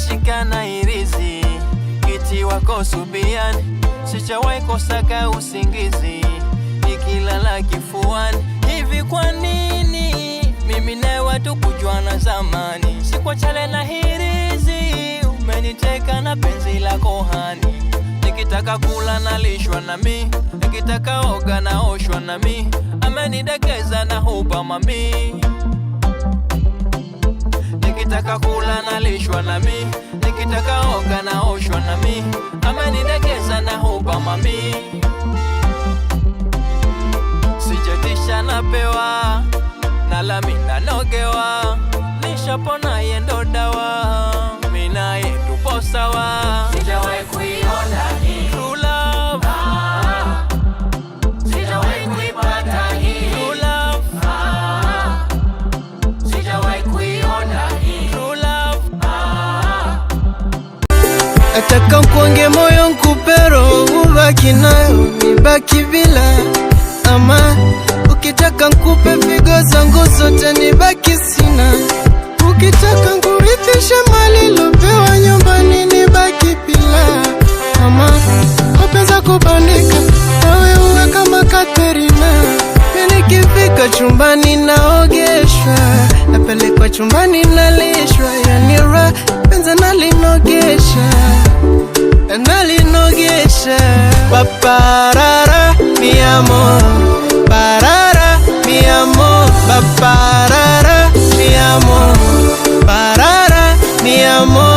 tumeshikana irizi, kiti wako subiani, sijawahi kosaka usingizi, nikilala kifuani. Hivi kwa nini mimi na watu kujuana zamani? Sikuachana na hirizi, umeniteka na penzi la kohani. Nikitaka kula nalishwa na mi, nikitaka oga naoshwa na mi, amenidekeza na hupa mami. Nikitaka kula nalishwa na mi, nikitaka oga naoshwa na mi, amenidekeza na hupa mami. Sijatisha napewa, nalamina nogewa, nishapona yendo dawa, mina yetu po sawa. Sijawahi kuiona hii True love, sijawahi kuipata hii true love, sijawahi kuiona hii true love. Ataka kuonge moyo nkupero, ubaki nayo nibaki bila ama. Ukitaka nkupe figo zangu zote nibaki sina. Ukitaka ngurithishe mali lopewa nyumbani nibaki bila ama. Mapenzi kubandika nawe uwe kama Katerina. Mimi nikifika chumbani naogeshwa, napelekwa chumbani nalishwa, yani raha penzi nalinogesha, nalinogesha. Paparara mi amor, parara mi amor, paparara mi amor, parara mi amor.